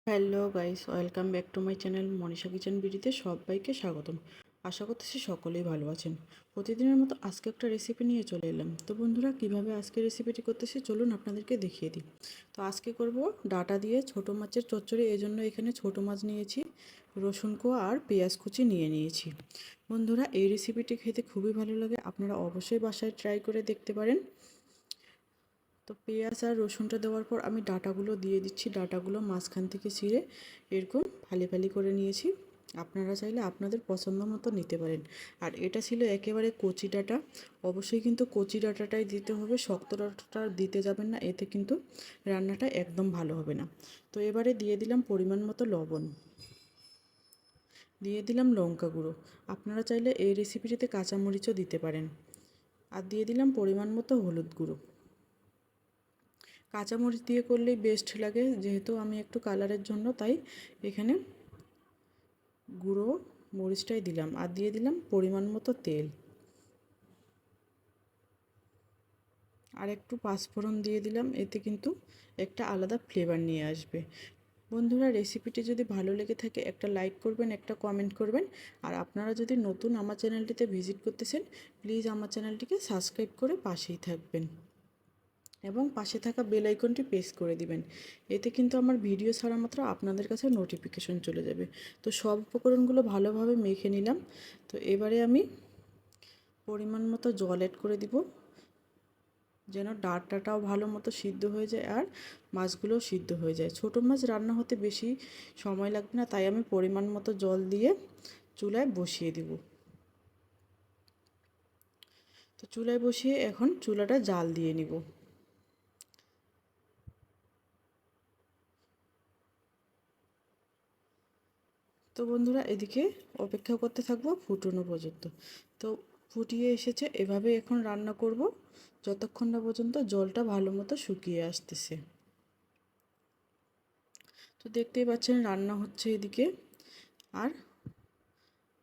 Hello guys, welcome back to my channel Manisha kitchen বিডিতে সবাইকে স্বাগতম। আশা করতেছি সকলেই ভালো আছেন। প্রতিদিনের মতো আজকে একটা রেসিপি নিয়ে চলে এলাম। তো বন্ধুরা, কিভাবে আজকে রেসিপিটি করতেছি চলুন আপনাদেরকে দেখিয়ে দিই। তো আজকে করব ডাটা দিয়ে ছোট মাছের চচ্চড়ি। এই জন্য এখানে ছোট মাছ নিয়েছি, রসুন কোয়া আর পেঁয়াজ কুচি নিয়ে নিয়েছি। বন্ধুরা, এই রেসিপিটি খেতে খুবই ভালো লাগে, আপনারা অবশ্যই বাসায় ট্রাই করে দেখতে পারেন। তো পেঁয়াজ আর রসুনটা দেওয়ার পর আমি ডাটাগুলো দিয়ে দিচ্ছি। ডাটাগুলো মাঝখান থেকে ছিঁড়ে এরকম ফালি ফালি করে নিয়েছি। আপনারা চাইলে আপনাদের পছন্দ মতো নিতে পারেন। আর এটা ছিল একেবারে কচি ডাটা। অবশ্যই কিন্তু কচি ডাটাটাই দিতে হবে, শক্ত ডাটাটা দিতে যাবেন না, এতে কিন্তু রান্নাটা একদম ভালো হবে না। তো এবারে দিয়ে দিলাম পরিমাণ মতো লবণ, দিয়ে দিলাম লঙ্কা গুঁড়ো। আপনারা চাইলে এই রেসিপিটিতে কাঁচামরিচও দিতে পারেন। আর দিয়ে দিলাম পরিমাণ মতো হলুদ গুঁড়ো। কাঁচামরিচ দিয়ে করলেই বেস্ট লাগে, যেহেতু আমি একটু কালারের জন্য তাই এখানে গুঁড়ো মরিচটাই দিলাম। আর দিয়ে দিলাম পরিমাণ মতো তেল, আর একটু পাঁচফোড়ন দিয়ে দিলাম, এতে কিন্তু একটা আলাদা ফ্লেভার নিয়ে আসবে। বন্ধুরা, রেসিপিটি যদি ভালো লেগে থাকে একটা লাইক করবেন, একটা কমেন্ট করবেন। আর আপনারা যদি নতুন আমার চ্যানেলটিতে ভিজিট করতেছেন, প্লিজ আমার চ্যানেলটিকে সাবস্ক্রাইব করে পাশেই থাকবেন এবং পাশে থাকা বেল আইকনটি প্রেস করে দিবেন। এতে কিন্তু আমার ভিডিও ছাড়া মাত্র আপনাদের কাছে নোটিফিকেশন চলে যাবে। তো সব উপকরণগুলো ভালোভাবে মেখে নিলাম। তো এবারে আমি পরিমাণ মতো জল অ্যাড করে দিব, যেন ডাঁটাটাও ভালো মতো সিদ্ধ হয়ে যায় আর মাছগুলোও সিদ্ধ হয়ে যায়। ছোটো মাছ রান্না হতে বেশি সময় লাগবে না, তাই আমি পরিমাণ মতো জল দিয়ে চুলায় বসিয়ে দিব। তো চুলায় বসিয়ে এখন চুলাটা জাল দিয়ে নিব। তো বন্ধুরা, এদিকে অপেক্ষা করতে থাকবো ফুটানো পর্যন্ত। তো ফুটিয়ে এসেছে, এভাবে এখন রান্না করব যতক্ষণ না পর্যন্ত জলটা ভালো মতো শুকিয়ে আসতেছে। তো দেখতেই পাচ্ছেন রান্না হচ্ছে এদিকে, আর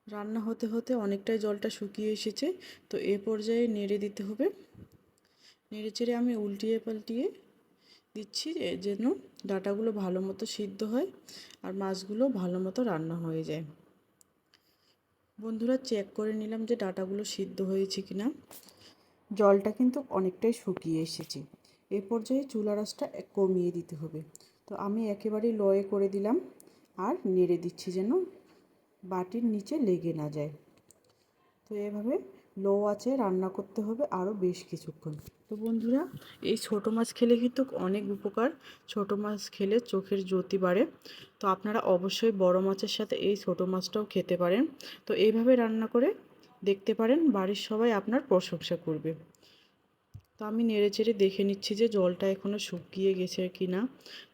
রান্না হতে হতে অনেকটাই জলটা শুকিয়ে এসেছে। তো এ পর্যায়ে নেড়ে দিতে হবে। নেড়ে চেড়ে আমি উল্টিয়ে পাল্টিয়ে দিচ্ছি যেন ডাঁটাগুলো ভালো মতো সিদ্ধ হয় আর মাছগুলো ভালো মতো রান্না হয়ে যায়। বন্ধুরা, চেক করে নিলাম যে ডাঁটাগুলো সিদ্ধ হয়েছে কিনা। জলটা কিন্তু অনেকটাই শুকিয়ে এসেছে। এ পর্যায়ে চুলা আঁচটা কমিয়ে দিতে হবে। তো আমি একেবারেই লয়ে করে দিলাম আর নেড়ে দিচ্ছি যেন বাটির নিচে লেগে না যায়। তো এভাবে লো আঁচে রান্না করতে হবে আরও বেশ কিছুক্ষণ। তো বন্ধুরা, এই ছোটো মাছ খেলে কিন্তু অনেক উপকার। ছোটো মাছ খেলে চোখের জ্যোতি বাড়ে। তো আপনারা অবশ্যই বড় মাছের সাথে এই ছোটো মাছটাও খেতে পারেন। তো এইভাবে রান্না করে দেখতে পারেন, বাড়ির সবাই আপনার প্রশংসা করবে। তো আমি নেড়ে চেড়ে দেখে নিচ্ছি যে জলটা এখনও শুকিয়ে গেছে কি না।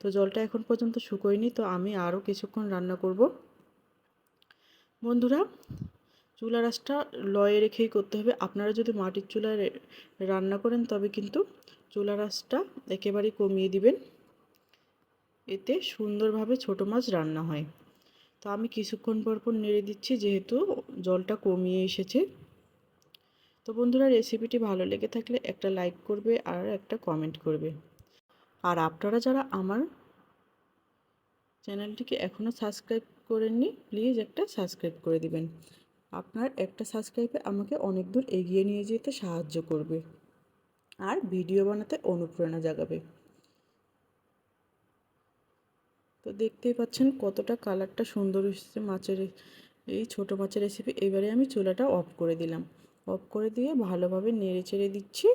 তো জলটা এখন পর্যন্ত শুকোয়নি, তো আমি আরও কিছুক্ষণ রান্না করব। বন্ধুরা, চুলার আঁচটা লয়ে রেখেই করতে হবে। আপনারা যদি মাটির চুলায় রান্না করেন তবে কিন্তু চুলার আঁচটা একেবারেই কমিয়ে দিবেন, এতে সুন্দরভাবে ছোটো মাছ রান্না হয়। তো আমি কিছুক্ষণ পর পর নেড়ে দিচ্ছি, যেহেতু জলটা কমিয়ে এসেছে। তো বন্ধুরা, রেসিপিটি ভালো লেগে থাকলে একটা লাইক করবে আর একটা কমেন্ট করবে। আর আপনারা যারা আমার চ্যানেলটিকে এখনও সাবস্ক্রাইব করেননি, প্লিজ একটা সাবস্ক্রাইব করে দিবেন। আপনার একটা সাবস্ক্রাইবে আমাকে অনেক দূর এগিয়ে নিয়ে যেতে সাহায্য করবে আর ভিডিও বানাতে অনুপ্রেরণা জাগাবে। তো দেখতেই পাচ্ছেন কতটা কালারটা সুন্দর এসেছে মাছের, এই ছোটো মাছের রেসিপি। এবারে আমি চুলাটা অফ করে দিলাম। অফ করে দিয়ে ভালোভাবে নেড়ে চেড়ে দিচ্ছি।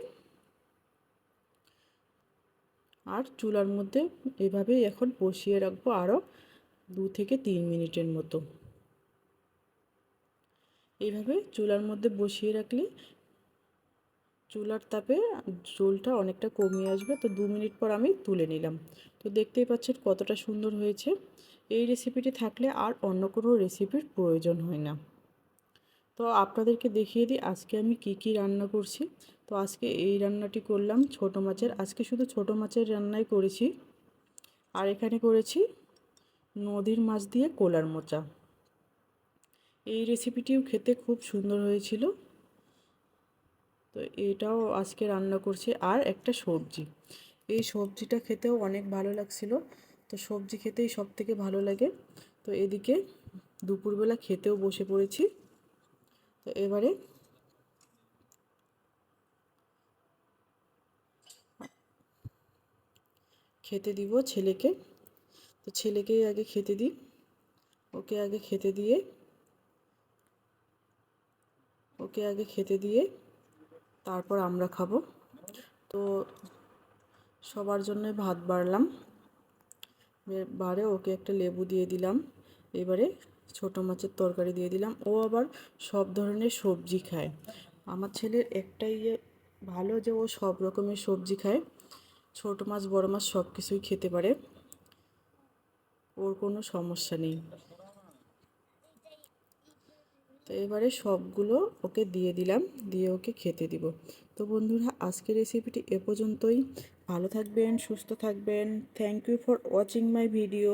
আর চুলার মধ্যে এভাবেই এখন বসিয়ে রাখবো আরও 2 থেকে 3 মিনিটের মতো। এইভাবে চুলার মধ্যে বসিয়ে রাখলে চুলার তাপে ঝোলটা অনেকটা কমে আসবে। তো 2 মিনিট পর আমি তুলে নিলাম। তো দেখতেই পাচ্ছেন কতটা সুন্দর হয়েছে। এই রেসিপিটি থাকলে আর অন্য কোনো রেসিপির প্রয়োজন হয় না। তো আপনাদেরকে দেখিয়ে দিই আজকে আমি কি রান্না করছি। তো আজকে এই রান্নাটি করলাম ছোটো মাছের, আজকে শুধু ছোটো মাছের রান্নাই করেছি। আর এখানে করেছি নদীর মাছ দিয়ে কোলার মোচা। এই রেসিপিটিও খেতে খুব সুন্দর হয়েছিল। তো এটাও আজকে রান্না করছি। আর একটা সবজি, এই সবজিটা খেতেও অনেক ভালো লাগছিল। তো তো সবজি খেতেই সব থেকে ভালো লাগে। তো এদিকে দুপুরবেলা খেতেও বসে পড়েছি। তো এবারে খেতে দিব ছেলেকে। তো ছেলেকেই আগে খেতে দিই, ওকে আগে খেতে দিয়ে তারপর আমরা খাবো। তো সবার জন্য ভাত বাড়লাম, বাড়ে ওকে একটা লেবু দিয়ে দিলাম। এবারে ছোটো মাছের তরকারি দিয়ে দিলাম। ও আবার সব ধরনের সবজি খায়। আমার ছেলের একটাই ভালো যে ও সব রকমের সবজি খায়, ছোটো মাছ বড় মাছ সব কিছুই খেতে পারে, ওর কোনো সমস্যা নেই। তো এবারে সবগুলো ওকে দিয়ে দিলাম, দিয়ে ওকে খেতে দিব। তো বন্ধুরা, আজকের রেসিপিটি এ পর্যন্তই। ভালো থাকবেন, সুস্থ থাকবেন। Thank you for watching my video.